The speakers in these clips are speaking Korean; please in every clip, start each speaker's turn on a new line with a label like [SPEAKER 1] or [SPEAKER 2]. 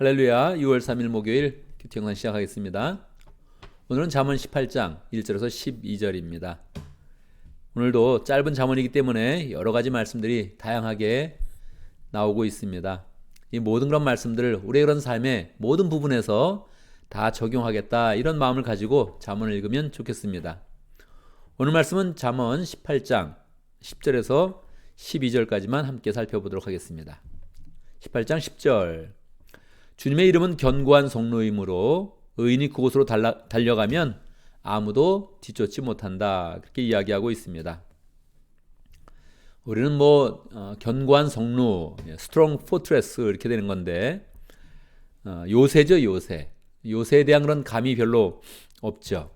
[SPEAKER 1] 할렐루야. 6월 3일 목요일 큐티 영상 시작하겠습니다. 오늘은 잠언 18장 1절에서 12절입니다. 오늘도 짧은 잠언이기 때문에 여러 가지 말씀들이 다양하게 나오고 있습니다. 이 모든 그런 말씀들을 우리의 그런 삶의 모든 부분에서 다 적용하겠다, 이런 마음을 가지고 잠언을 읽으면 좋겠습니다. 오늘 말씀은 잠언 18장 10절에서 12절까지만 함께 살펴보도록 하겠습니다. 18장 10절. 주님의 이름은 견고한 성로이므로 의인이 그곳으로 달려가면 아무도 뒤쫓지 못한다, 그렇게 이야기하고 있습니다. 우리는 견고한 성루, strong fortress 이렇게 되는 건데, 요새죠, 요새. 요새에 대한 그런 감이 별로 없죠.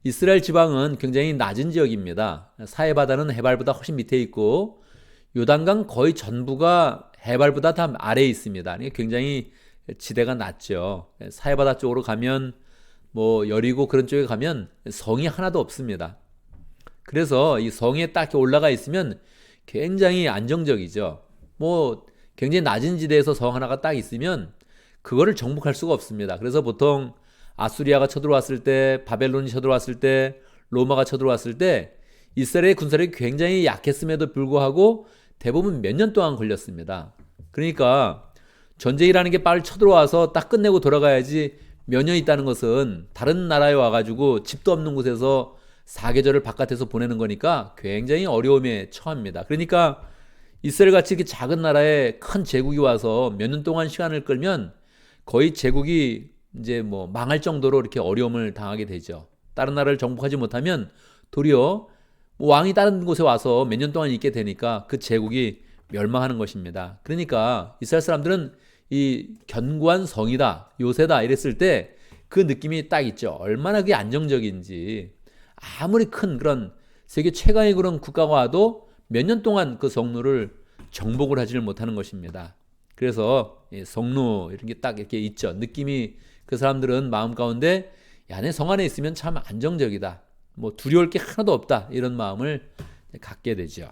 [SPEAKER 1] 이스라엘 지방은 굉장히 낮은 지역입니다. 사해바다는 해발보다 훨씬 밑에 있고, 요단강 거의 전부가 해발보다 다 아래에 있습니다. 굉장히 지대가 낮죠. 사해바다 쪽으로 가면 여리고 그런 쪽에 가면 성이 하나도 없습니다. 그래서 이 성에 딱 올라가 있으면 굉장히 안정적이죠. 굉장히 낮은 지대에서 성 하나가 딱 있으면 그거를 정복할 수가 없습니다. 그래서 보통 아수리아가 쳐들어왔을 때, 바벨론이 쳐들어왔을 때, 로마가 쳐들어왔을 때 이스라엘의 군사력이 굉장히 약했음에도 불구하고 대부분 몇 년 동안 걸렸습니다. 그러니까 전쟁이라는 게 빨리 쳐들어와서 딱 끝내고 돌아가야지, 몇 년 있다는 것은 다른 나라에 와가지고 집도 없는 곳에서 사계절을 바깥에서 보내는 거니까 굉장히 어려움에 처합니다. 그러니까 이스라엘 같이 이렇게 작은 나라에 큰 제국이 와서 몇 년 동안 시간을 끌면 거의 제국이 이제 망할 정도로 이렇게 어려움을 당하게 되죠. 다른 나라를 정복하지 못하면 도리어 왕이 다른 곳에 와서 몇 년 동안 있게 되니까 그 제국이 멸망하는 것입니다. 그러니까 이스라엘 사람들은 이 견고한 성이다, 요새다 이랬을 때 그 느낌이 딱 있죠. 얼마나 그게 안정적인지. 아무리 큰 그런 세계 최강의 그런 국가가 와도 몇 년 동안 그 성루를 정복을 하지를 못하는 것입니다. 그래서 성루 이런 게 딱 이렇게 있죠. 느낌이, 그 사람들은 마음 가운데 내 성 안에 있으면 참 안정적이다, 두려울 게 하나도 없다, 이런 마음을 갖게 되죠.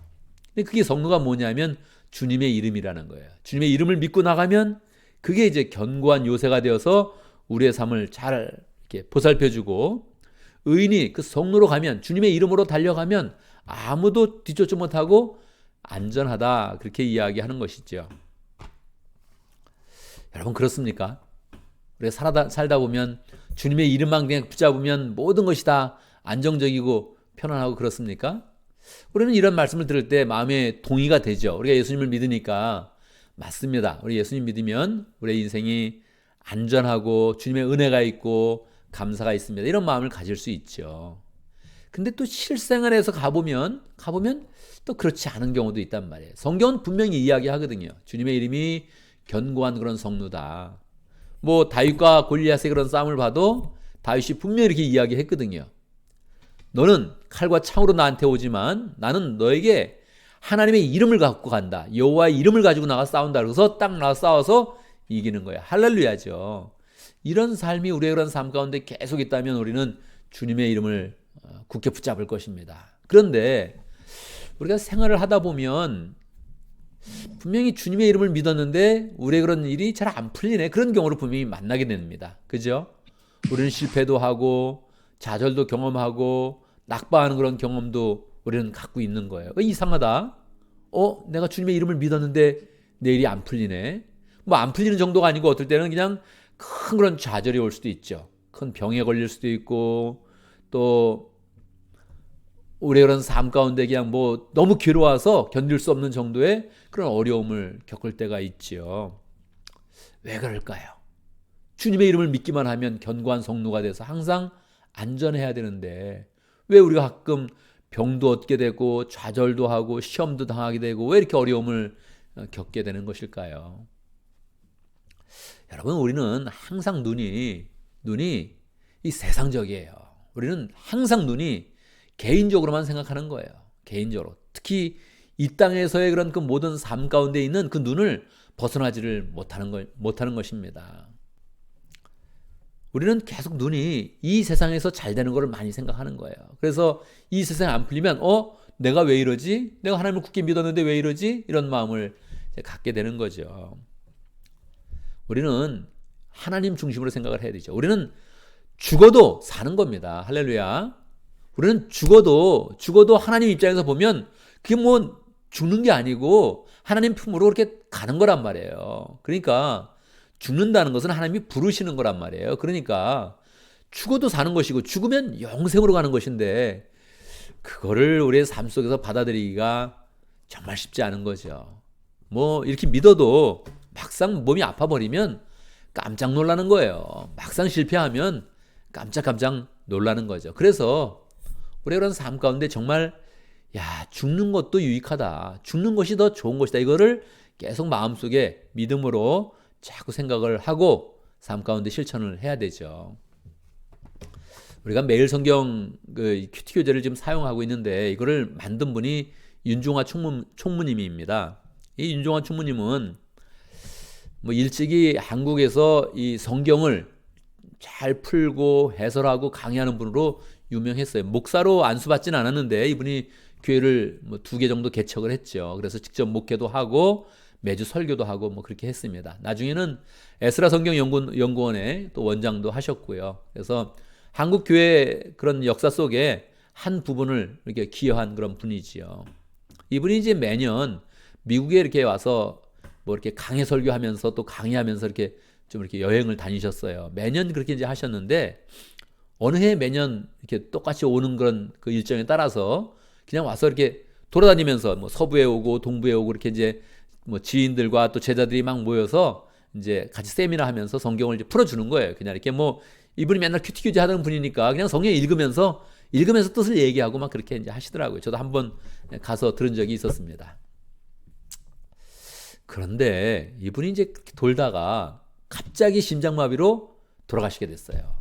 [SPEAKER 1] 근데 그게 성루가 뭐냐면 주님의 이름이라는 거예요. 주님의 이름을 믿고 나가면 그게 이제 견고한 요새가 되어서 우리의 삶을 잘 이렇게 보살펴주고, 의인이 그 성루로 가면, 주님의 이름으로 달려가면 아무도 뒤쫓지 못하고 안전하다, 그렇게 이야기하는 것이죠. 여러분, 그렇습니까? 우리가 살다 보면 주님의 이름만 그냥 붙잡으면 모든 것이 다 안정적이고 편안하고 그렇습니까? 우리는 이런 말씀을 들을 때 마음에 동의가 되죠. 우리가 예수님을 믿으니까 맞습니다. 우리 예수님 믿으면 우리의 인생이 안전하고 주님의 은혜가 있고 감사가 있습니다, 이런 마음을 가질 수 있죠. 근데 또 실생활에서 가보면 또 그렇지 않은 경우도 있단 말이에요. 성경은 분명히 이야기하거든요. 주님의 이름이 견고한 그런 성루다. 다윗과 골리앗의 그런 싸움을 봐도 다윗이 분명히 이렇게 이야기했거든요. 너는 칼과 창으로 나한테 오지만 나는 너에게 하나님의 이름을 갖고 간다, 여호와의 이름을 가지고 나가 싸운다. 그래서 딱 나가 싸워서 이기는 거야. 할렐루야죠. 이런 삶이 우리의 그런 삶 가운데 계속 있다면 우리는 주님의 이름을 굳게 붙잡을 것입니다. 그런데 우리가 생활을 하다 보면 분명히 주님의 이름을 믿었는데 우리의 그런 일이 잘 안 풀리네, 그런 경우를 분명히 만나게 됩니다. 그죠? 우리는 실패도 하고 좌절도 경험하고 낙방하는 그런 경험도 우리는 갖고 있는 거예요. 이상하다. 내가 주님의 이름을 믿었는데 내 일이 안 풀리네. 안 풀리는 정도가 아니고 어떨 때는 그냥 큰 그런 좌절이 올 수도 있죠. 큰 병에 걸릴 수도 있고, 또 우리의 그런 삶 가운데 그냥 너무 괴로워서 견딜 수 없는 정도의 그런 어려움을 겪을 때가 있죠. 왜 그럴까요? 주님의 이름을 믿기만 하면 견고한 성루가 돼서 항상 안전해야 되는데 왜 우리가 가끔 병도 얻게 되고 좌절도 하고 시험도 당하게 되고 왜 이렇게 어려움을 겪게 되는 것일까요? 여러분, 우리는 항상 눈이 이 세상적이에요. 우리는 항상 눈이 개인적으로만 생각하는 거예요. 개인적으로. 특히 이 땅에서의 그런 그 모든 삶 가운데 있는 그 눈을 벗어나지를 못하는 것입니다. 우리는 계속 눈이 이 세상에서 잘 되는 것을 많이 생각하는 거예요. 그래서 이 세상에 안 풀리면 내가 왜 이러지? 내가 하나님을 굳게 믿었는데 왜 이러지? 이런 마음을 갖게 되는 거죠. 우리는 하나님 중심으로 생각을 해야 되죠. 우리는 죽어도 사는 겁니다. 할렐루야. 우리는 죽어도 하나님 입장에서 보면 그게 뭐 죽는 게 아니고 하나님 품으로 그렇게 가는 거란 말이에요. 그러니까 죽는다는 것은 하나님이 부르시는 거란 말이에요. 그러니까 죽어도 사는 것이고 죽으면 영생으로 가는 것인데 그거를 우리의 삶 속에서 받아들이기가 정말 쉽지 않은 거죠. 뭐 이렇게 믿어도 막상 몸이 아파버리면 깜짝 놀라는 거예요. 막상 실패하면 깜짝 놀라는 거죠. 그래서 우리가 그런 삶 가운데 정말 죽는 것도 유익하다. 죽는 것이 더 좋은 것이다. 이거를 계속 마음속에 믿음으로 자꾸 생각을 하고 삶 가운데 실천을 해야 되죠. 우리가 매일 성경 큐티 교재를 지금 사용하고 있는데 이거를 만든 분이 윤중화 총무님입니다. 이 윤중화 총무님은 뭐 일찍이 한국에서 이 성경을 잘 풀고 해설하고 강의하는 분으로 유명했어요. 목사로 안수받지는 않았는데 이분이 교회를 뭐 2개 정도 개척을 했죠. 그래서 직접 목회도 하고 매주 설교도 하고 뭐 그렇게 했습니다. 나중에는 에스라 성경연구원의 또 원장도 하셨고요. 그래서 한국 교회 그런 역사 속에 한 부분을 이렇게 기여한 그런 분이지요. 이분이 이제 매년 미국에 이렇게 와서 뭐 이렇게 강해 설교하면서 또 강의하면서 이렇게 좀 이렇게 여행을 다니셨어요. 매년 그렇게 이제 하셨는데 어느 해 매년 이렇게 똑같이 오는 그런 그 일정에 따라서 그냥 와서 이렇게 돌아다니면서 뭐 서부에 오고 동부에 오고 이렇게 이제 뭐 지인들과 또 제자들이 막 모여서 이제 같이 세미나 하면서 성경을 이제 풀어주는 거예요. 그냥 이렇게 뭐 이분이 맨날 큐티 교재 하던 분이니까 그냥 성경 읽으면서 뜻을 얘기하고 막 그렇게 이제 하시더라고요. 저도 한번 가서 들은 적이 있었습니다. 그런데 이분이 이제 돌다가 갑자기 심장마비로 돌아가시게 됐어요.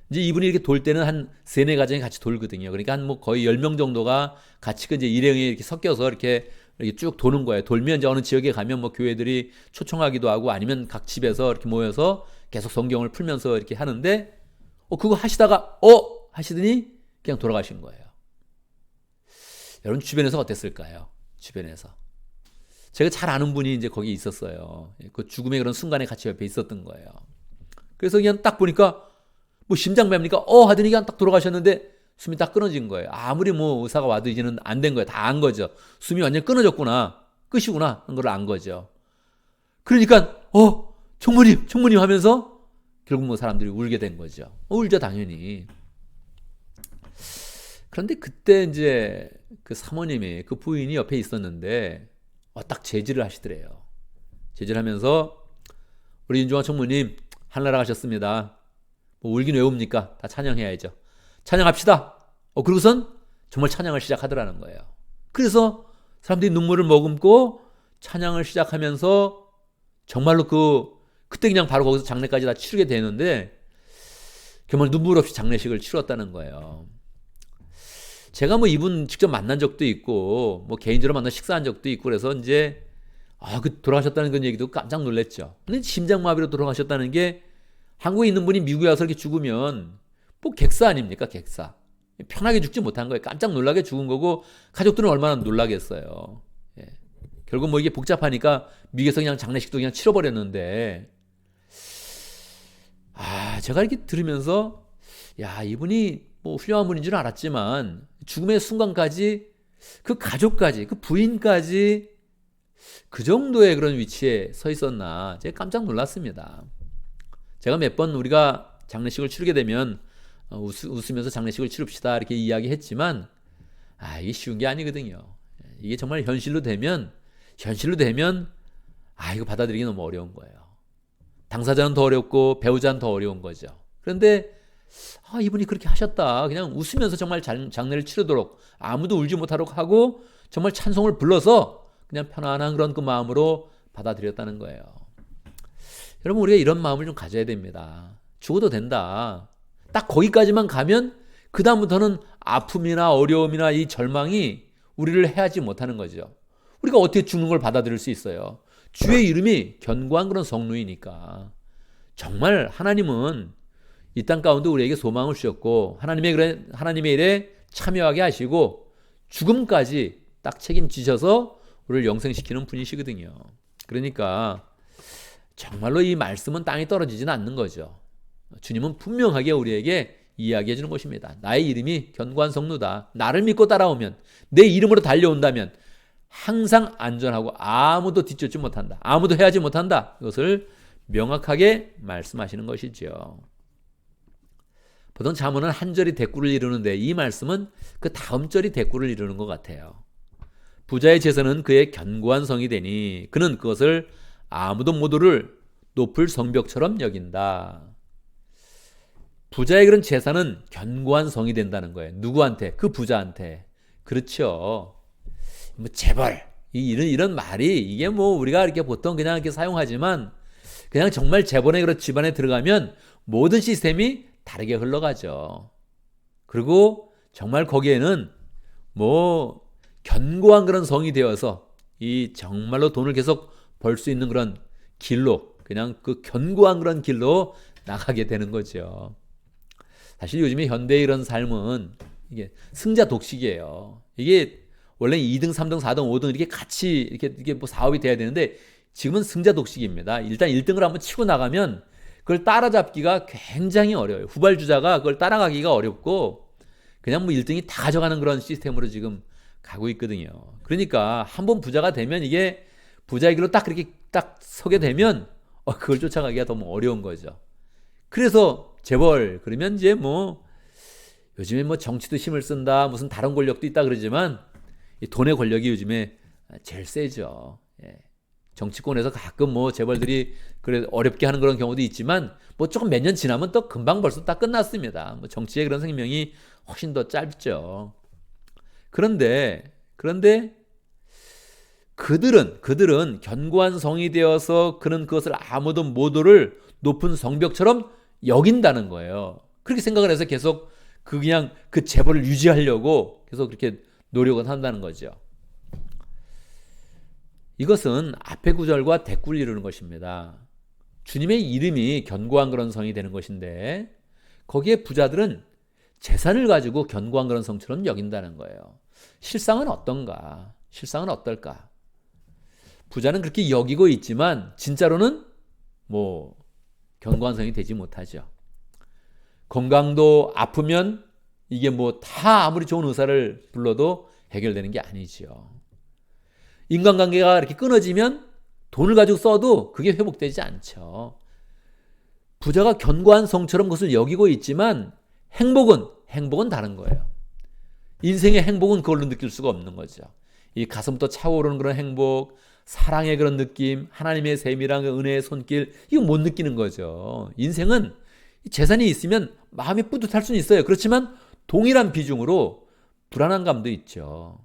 [SPEAKER 1] 이제 이분이 이렇게 돌 때는 한 3-4가정이 같이 돌거든요. 그러니까 한 뭐 거의 10명 정도가 같이 이제 일행에 이렇게 섞여서 이렇게 쭉 도는 거예요. 돌면 이제 어느 지역에 가면 뭐 교회들이 초청하기도 하고 아니면 각 집에서 이렇게 모여서 계속 성경을 풀면서 이렇게 하는데 그거 하시다가 하시더니 그냥 돌아가신 거예요. 여러분 주변에서 어땠을까요? 주변에서. 제가 잘 아는 분이 이제 거기 있었어요. 그 죽음의 그런 순간에 같이 옆에 있었던 거예요. 그래서 그냥 딱 보니까 뭐 심장마비니까 하더니 그냥 딱 돌아가셨는데 숨이 딱 끊어진 거예요. 아무리 뭐 의사가 와도 이제는 안 된 거예요. 다 안 거죠. 숨이 완전 끊어졌구나. 끝이구나. 하는 걸 안 거죠. 그러니까 총무님 하면서 결국 뭐 사람들이 울게 된 거죠. 울죠 당연히. 그런데 그때 이제 그 사모님이 그 부인이 옆에 있었는데 딱 제지를 하시더래요. 제지를 하면서 우리 윤중화 총무님 하늘나라 가셨습니다. 뭐 울긴 왜 웁니까? 다 찬양해야죠. 찬양합시다. 그러고선 정말 찬양을 시작하더라는 거예요. 그래서 사람들이 눈물을 머금고 찬양을 시작하면서 정말로 그때 그냥 바로 거기서 장례까지 다 치르게 되는데 정말 눈물 없이 장례식을 치렀다는 거예요. 제가 뭐 이분 직접 만난 적도 있고 뭐 개인적으로 만나 식사한 적도 있고 그래서 이제 그 돌아가셨다는 그런 얘기도 깜짝 놀랐죠. 근데 심장마비로 돌아가셨다는 게 한국에 있는 분이 미국에 와서 이렇게 죽으면 뭐 객사 아닙니까? 객사. 편하게 죽지 못한 거예요. 깜짝 놀라게 죽은 거고 가족들은 얼마나 놀라겠어요. 예. 결국 뭐 이게 복잡하니까 미국에서 그냥 장례식도 그냥 치러버렸는데 제가 이렇게 들으면서 이분이 뭐 훌륭한 분인 줄 알았지만 죽음의 순간까지 그 가족까지 그 부인까지 그 정도의 그런 위치에 서 있었나 제가 깜짝 놀랐습니다. 제가 몇 번 우리가 장례식을 치르게 되면 웃으면서 장례식을 치릅시다 이렇게 이야기했지만 이게 쉬운 게 아니거든요. 이게 정말 현실로 되면 이거 받아들이기 너무 어려운 거예요. 당사자는 더 어렵고 배우자는 더 어려운 거죠. 그런데 이분이 그렇게 하셨다. 그냥 웃으면서 정말 장례를 치르도록 아무도 울지 못하도록 하고 정말 찬송을 불러서 그냥 편안한 그런 그 마음으로 받아들였다는 거예요. 여러분 우리가 이런 마음을 좀 가져야 됩니다. 죽어도 된다. 딱 거기까지만 가면 그 다음부터는 아픔이나 어려움이나 이 절망이 우리를 해하지 못하는 거죠. 우리가 어떻게 죽는 걸 받아들일 수 있어요? 주의 이름이 견고한 그런 성루이니까. 정말 하나님은 이 땅 가운데 우리에게 소망을 주셨고 하나님의 일에 참여하게 하시고 죽음까지 딱 책임지셔서 우리를 영생시키는 분이시거든요. 그러니까 정말로 이 말씀은 땅에 떨어지지는 않는 거죠. 주님은 분명하게 우리에게 이야기해 주는 것입니다. 나의 이름이 견고한 성루다. 나를 믿고 따라오면, 내 이름으로 달려온다면 항상 안전하고 아무도 뒤쫓지 못한다. 아무도 해하지 못한다. 이것을 명확하게 말씀하시는 것이죠. 보통 잠언은 한 절이 대꾸를 이루는데 이 말씀은 그 다음 절이 대꾸를 이루는 것 같아요. 부자의 재산은 그의 견고한 성이 되니 그는 그것을 아무도 모두를 높을 성벽처럼 여긴다. 부자의 그런 재산은 견고한 성이 된다는 거예요. 누구한테? 그 부자한테. 그렇죠. 뭐 재벌 이런 말이 이게 뭐 우리가 이렇게 보통 그냥 이렇게 사용하지만 그냥 정말 재벌의 그런 집안에 들어가면 모든 시스템이 다르게 흘러가죠. 그리고 정말 거기에는 뭐 견고한 그런 성이 되어서 이 정말로 돈을 계속 벌 수 있는 그런 길로 그냥 그 견고한 그런 길로 나가게 되는 거죠. 사실 요즘에 현대의 이런 삶은 이게 승자 독식이에요. 이게 원래 2등, 3등, 4등, 5등 이렇게 같이 이렇게 뭐 사업이 돼야 되는데 지금은 승자 독식입니다. 일단 1등을 한번 치고 나가면 그걸 따라잡기가 굉장히 어려워요. 후발주자가 그걸 따라가기가 어렵고 그냥 뭐 1등이 다 가져가는 그런 시스템으로 지금 가고 있거든요. 그러니까 한번 부자가 되면 이게 부자의 길로 딱 그렇게 딱 서게 되면 그걸 쫓아가기가 너무 어려운 거죠. 그래서 재벌 그러면 이제 뭐 요즘에 뭐 정치도 힘을 쓴다 무슨 다른 권력도 있다 그러지만 이 돈의 권력이 요즘에 제일 세죠. 예. 정치권에서 가끔 뭐 재벌들이 그래 어렵게 하는 그런 경우도 있지만 뭐 조금 몇 년 지나면 또 금방 벌써 다 끝났습니다. 뭐 정치의 그런 생명이 훨씬 더 짧죠. 그런데 그들은 견고한 성이 되어서 그는 그것을 아무도 모두를 높은 성벽처럼 여긴다는 거예요. 그렇게 생각을 해서 계속 그냥 그 재벌을 유지하려고 계속 그렇게 노력을 한다는 거죠. 이것은 앞의 구절과 대꾸를 이루는 것입니다. 주님의 이름이 견고한 그런 성이 되는 것인데 거기에 부자들은 재산을 가지고 견고한 그런 성처럼 여긴다는 거예요. 실상은 어떤가? 실상은 어떨까? 부자는 그렇게 여기고 있지만 진짜로는 뭐 견고한 성이 되지 못하죠. 건강도 아프면 이게 뭐 다 아무리 좋은 의사를 불러도 해결되는 게 아니죠. 인간관계가 이렇게 끊어지면 돈을 가지고 써도 그게 회복되지 않죠. 부자가 견고한 성처럼 그것을 여기고 있지만 행복은 다른 거예요. 인생의 행복은 그걸로 느낄 수가 없는 거죠. 이 가슴부터 차오르는 그런 행복, 사랑의 그런 느낌, 하나님의 세밀한 은혜의 손길, 이거 못 느끼는 거죠. 인생은 재산이 있으면 마음이 뿌듯할 수는 있어요. 그렇지만 동일한 비중으로 불안한 감도 있죠.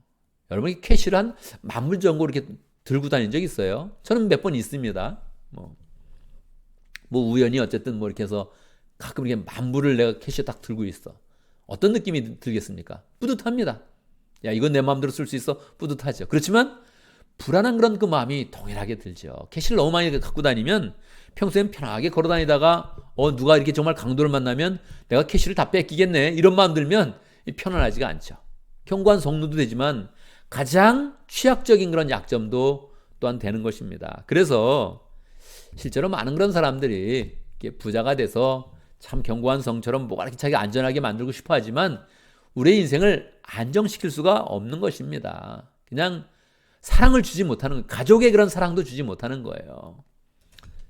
[SPEAKER 1] 여러분이 캐시를 한 10,000불 정도 이렇게 들고 다닌 적 있어요? 저는 몇 번 있습니다. 뭐 우연히 어쨌든 뭐 이렇게 해서 가끔 이렇게 10,000불을 내가 캐시에 딱 들고 있어. 어떤 느낌이 들겠습니까? 뿌듯합니다. 야, 이건 내 마음대로 쓸 수 있어? 뿌듯하죠. 그렇지만 불안한 그런 그 마음이 동일하게 들죠. 캐시를 너무 많이 갖고 다니면 평소엔 편하게 걸어 다니다가 누가 이렇게 정말 강도를 만나면 내가 캐시를 다 뺏기겠네 이런 마음 들면 편안하지가 않죠. 견고한 성루도 되지만 가장 취약적인 그런 약점도 또한 되는 것입니다. 그래서 실제로 많은 그런 사람들이 이렇게 부자가 돼서 참 견고한 성처럼 뭐가 이렇게 자기 안전하게 만들고 싶어 하지만 우리의 인생을 안정시킬 수가 없는 것입니다. 그냥 사랑을 주지 못하는 거예요. 가족의 그런 사랑도 주지 못하는 거예요.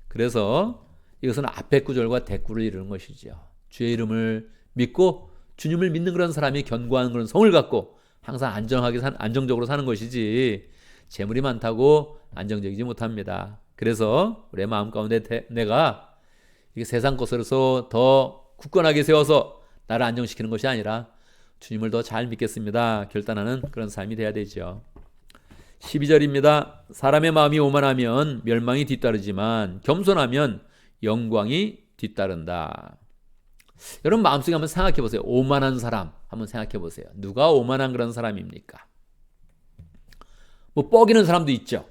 [SPEAKER 1] 그래서 이것은 앞의 구절과 대꾸를 이루는 것이죠. 주의 이름을 믿고 주님을 믿는 그런 사람이 견고한 그런 성을 갖고 항상 안정적으로 사는 것이지 재물이 많다고 안정적이지 못합니다. 그래서 우리의 마음 가운데 내가 이게 세상 것으로서 더 굳건하게 세워서 나를 안정시키는 것이 아니라 주님을 더 잘 믿겠습니다. 결단하는 그런 삶이 돼야 되죠. 12절입니다. 사람의 마음이 오만하면 멸망이 뒤따르지만 겸손하면 영광이 뒤따른다. 여러분 마음속에 한번 생각해 보세요. 오만한 사람 한번 생각해 보세요. 누가 오만한 그런 사람입니까? 뭐 뻐기는 사람도 있죠.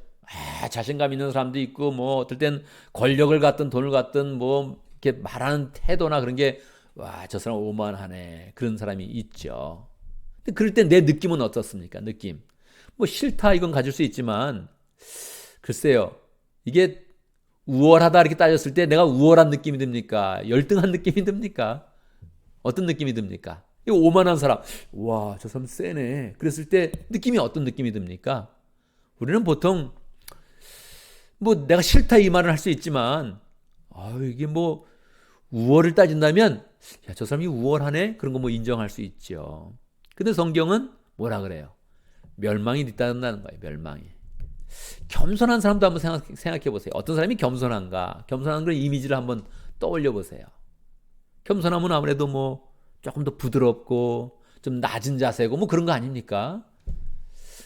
[SPEAKER 1] 자신감 있는 사람도 있고 뭐 어떨 땐 권력을 갖든 돈을 갖든 뭐 이렇게 말하는 태도나 그런 게 와, 저 사람 오만하네 그런 사람이 있죠. 근데 그럴 때 내 느낌은 어떻습니까? 느낌. 뭐 싫다 이건 가질 수 있지만 글쎄요. 이게 우월하다 이렇게 따졌을 때 내가 우월한 느낌이 듭니까? 열등한 느낌이 듭니까? 어떤 느낌이 듭니까? 이 오만한 사람, 와, 저 사람 세네. 그랬을 때 느낌이 어떤 느낌이 듭니까? 우리는 보통 뭐 내가 싫다 이 말을 할 수 있지만 이게 뭐 우월을 따진다면 야, 저 사람이 우월하네? 그런 거 뭐 인정할 수 있죠. 근데 성경은 뭐라 그래요? 멸망이 뒤따른다는 거예요. 멸망이. 겸손한 사람도 한번 생각해 보세요. 어떤 사람이 겸손한가? 겸손한 그런 이미지를 한번 떠올려 보세요. 겸손하면 아무래도 뭐 조금 더 부드럽고 좀 낮은 자세고 뭐 그런 거 아닙니까?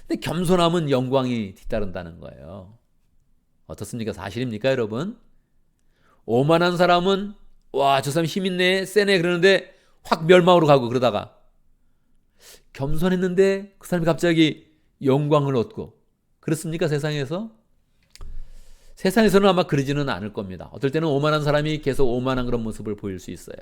[SPEAKER 1] 근데 겸손함은 영광이 뒤따른다는 거예요. 어떻습니까? 사실입니까, 여러분? 오만한 사람은 와, 저 사람 힘 있네, 세네 그러는데 확 멸망으로 가고 그러다가 겸손했는데 그 사람이 갑자기 영광을 얻고 그렇습니까? 세상에서? 세상에서는 아마 그러지는 않을 겁니다. 어떨 때는 오만한 사람이 계속 오만한 그런 모습을 보일 수 있어요.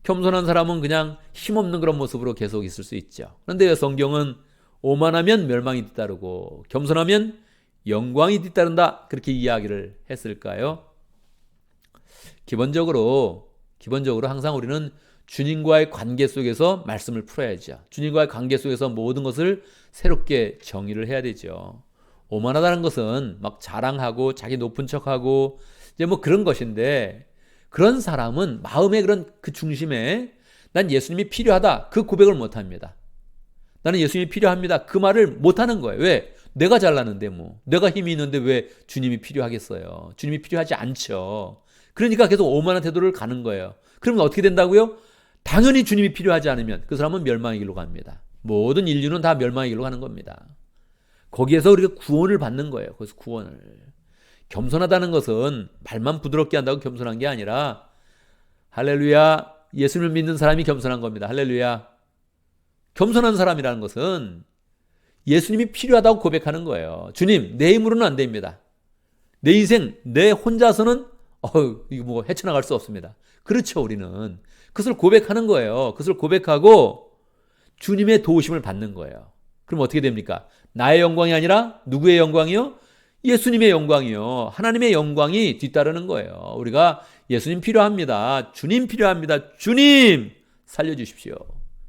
[SPEAKER 1] 겸손한 사람은 그냥 힘없는 그런 모습으로 계속 있을 수 있죠. 그런데 성경은 오만하면 멸망이 뒤따르고 겸손하면 영광이 뒤따른다 그렇게 이야기를 했을까요? 기본적으로 항상 우리는 주님과의 관계 속에서 말씀을 풀어야죠. 주님과의 관계 속에서 모든 것을 새롭게 정의를 해야 되죠. 오만하다는 것은 막 자랑하고 자기 높은 척하고 이제 뭐 그런 것인데 그런 사람은 마음의 그런 그 중심에 난 예수님이 필요하다 그 고백을 못 합니다. 나는 예수님이 필요합니다. 그 말을 못 하는 거예요. 왜? 내가 잘나는데 뭐 내가 힘이 있는데 왜 주님이 필요하겠어요? 주님이 필요하지 않죠. 그러니까 계속 오만한 태도를 가는 거예요. 그러면 어떻게 된다고요? 당연히 주님이 필요하지 않으면 그 사람은 멸망의 길로 갑니다. 모든 인류는 다 멸망의 길로 가는 겁니다. 거기에서 우리가 구원을 받는 거예요. 거기서 구원을. 겸손하다는 것은 말만 부드럽게 한다고 겸손한 게 아니라 할렐루야, 예수님을 믿는 사람이 겸손한 겁니다. 할렐루야. 겸손한 사람이라는 것은 예수님이 필요하다고 고백하는 거예요. 주님, 내 힘으로는 안 됩니다. 내 인생, 내 혼자서는 이거 뭐 헤쳐나갈 수 없습니다. 그렇죠, 우리는. 그것을 고백하는 거예요. 그것을 고백하고 주님의 도우심을 받는 거예요. 그럼 어떻게 됩니까? 나의 영광이 아니라 누구의 영광이요? 예수님의 영광이요. 하나님의 영광이 뒤따르는 거예요. 우리가 예수님 필요합니다. 주님 필요합니다. 주님 살려주십시오.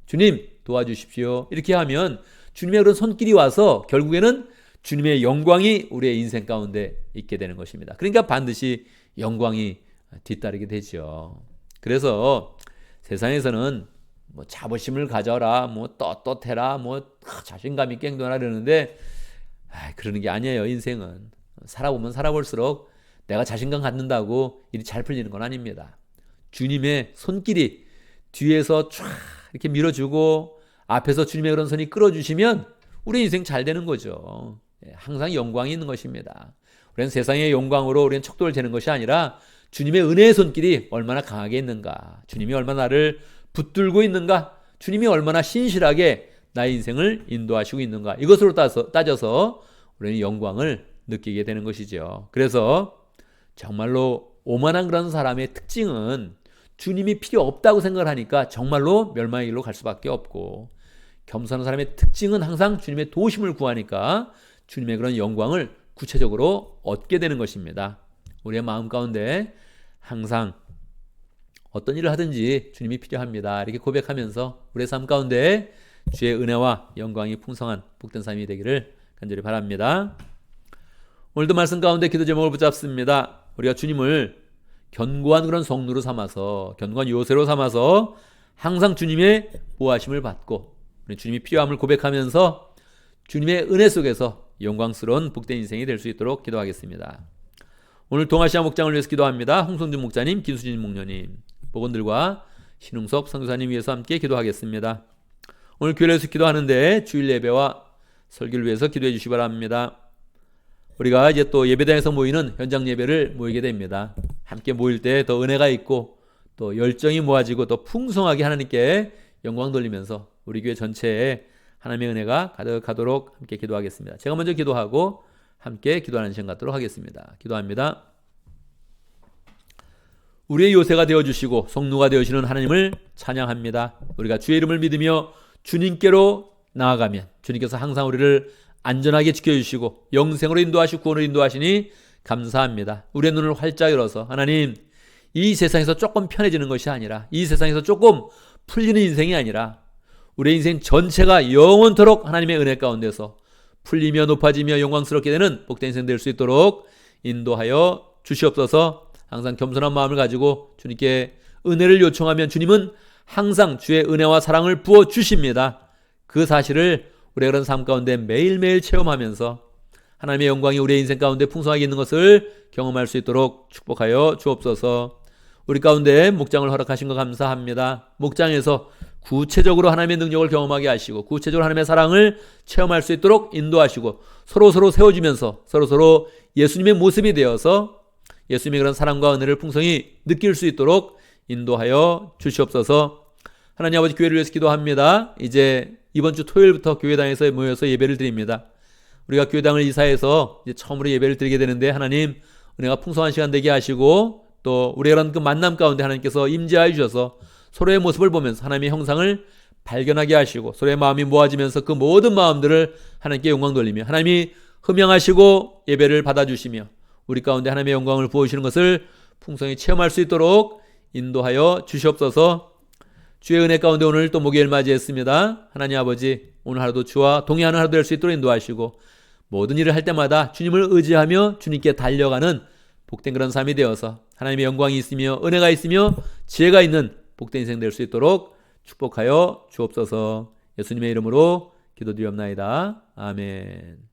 [SPEAKER 1] 주님 도와주십시오. 이렇게 하면 주님의 그런 손길이 와서 결국에는 주님의 영광이 우리의 인생 가운데 있게 되는 것입니다. 그러니까 반드시 영광이 뒤따르게 되죠. 그래서 세상에서는 뭐 자부심을 가져라, 뭐 떳떳해라, 뭐 자신감 있게 행동하라 그러는데 그러는 게 아니에요. 인생은 살아보면 살아볼수록 내가 자신감 갖는다고 일이 잘 풀리는 건 아닙니다. 주님의 손길이 뒤에서 쫙 이렇게 밀어주고 앞에서 주님의 그런 손이 끌어주시면 우리 인생 잘 되는 거죠. 항상 영광이 있는 것입니다. 우리는 세상의 영광으로 우리는 척도를 재는 것이 아니라 주님의 은혜의 손길이 얼마나 강하게 있는가, 주님이 얼마나 나를 붙들고 있는가, 주님이 얼마나 신실하게 나의 인생을 인도하시고 있는가, 이것으로 따져서 우리는 영광을 느끼게 되는 것이죠. 그래서 정말로 오만한 그런 사람의 특징은 주님이 필요 없다고 생각을 하니까 정말로 멸망의 길로 갈 수밖에 없고, 겸손한 사람의 특징은 항상 주님의 도우심을 구하니까 주님의 그런 영광을 구체적으로 얻게 되는 것입니다. 우리의 마음 가운데 항상 어떤 일을 하든지 주님이 필요합니다. 이렇게 고백하면서 우리의 삶 가운데 주의 은혜와 영광이 풍성한 복된 삶이 되기를 간절히 바랍니다. 오늘도 말씀 가운데 기도 제목을 붙잡습니다. 우리가 주님을 견고한 그런 성루로 삼아서, 견고한 요새로 삼아서 항상 주님의 보호하심을 받고 우리 주님이 필요함을 고백하면서 주님의 은혜 속에서 영광스러운 복된 인생이 될 수 있도록 기도하겠습니다. 오늘 동아시아 목장을 위해서 기도합니다. 홍성준 목자님, 김수진 목녀님, 복원들과 신웅섭 선교사님 위해서 함께 기도하겠습니다. 오늘 교회에서 기도하는데 주일 예배와 설교를 위해서 기도해 주시기 바랍니다. 우리가 이제 또 예배당에서 모이는 현장 예배를 모이게 됩니다. 함께 모일 때 더 은혜가 있고 또 열정이 모아지고 더 풍성하게 하나님께 영광 돌리면서 우리 교회 전체에 하나님의 은혜가 가득하도록 함께 기도하겠습니다. 제가 먼저 기도하고 함께 기도하는 시간 갖도록 하겠습니다. 기도합니다. 우리의 요새가 되어주시고 성루가 되어주시는 하나님을 찬양합니다. 우리가 주의 이름을 믿으며 주님께로 나아가면 주님께서 항상 우리를 안전하게 지켜주시고 영생으로 인도하시고 구원으로 인도하시니 감사합니다. 우리의 눈을 활짝 열어서 하나님, 이 세상에서 조금 편해지는 것이 아니라, 이 세상에서 조금 풀리는 인생이 아니라 우리의 인생 전체가 영원토록 하나님의 은혜 가운데서 풀리며 높아지며 영광스럽게 되는 복된 인생 될 수 있도록 인도하여 주시옵소서. 항상 겸손한 마음을 가지고 주님께 은혜를 요청하면 주님은 항상 주의 은혜와 사랑을 부어 주십니다. 그 사실을 우리의 그런 삶 가운데 매일매일 체험하면서 하나님의 영광이 우리의 인생 가운데 풍성하게 있는 것을 경험할 수 있도록 축복하여 주옵소서. 우리 가운데 목장을 허락하신 것 감사합니다. 목장에서 구체적으로 하나님의 능력을 경험하게 하시고 구체적으로 하나님의 사랑을 체험할 수 있도록 인도하시고 서로서로 세워주면서 서로서로 예수님의 모습이 되어서 예수님의 그런 사랑과 은혜를 풍성히 느낄 수 있도록 인도하여 주시옵소서. 하나님 아버지, 교회를 위해서 기도합니다. 이제 이번 주 토요일부터 교회당에서 모여서 예배를 드립니다. 우리가 교회당을 이사해서 이제 처음으로 예배를 드리게 되는데 하나님 은혜가 풍성한 시간 되게 하시고 또 우리의 그런 그 만남 가운데 하나님께서 임재하여 주셔서 서로의 모습을 보면서 하나님의 형상을 발견하게 하시고 서로의 마음이 모아지면서 그 모든 마음들을 하나님께 영광 돌리며 하나님이 흠양하시고 예배를 받아주시며 우리 가운데 하나님의 영광을 부어주시는 것을 풍성히 체험할 수 있도록 인도하여 주시옵소서. 주의 은혜 가운데 오늘 또 목요일 맞이했습니다. 하나님 아버지, 오늘 하루도 주와 동행하는 하루 될 수 있도록 인도하시고 모든 일을 할 때마다 주님을 의지하며 주님께 달려가는 복된 그런 삶이 되어서 하나님의 영광이 있으며 은혜가 있으며 지혜가 있는 복된 인생 될 수 있도록 축복하여 주옵소서. 예수님의 이름으로 기도드리옵나이다. 아멘.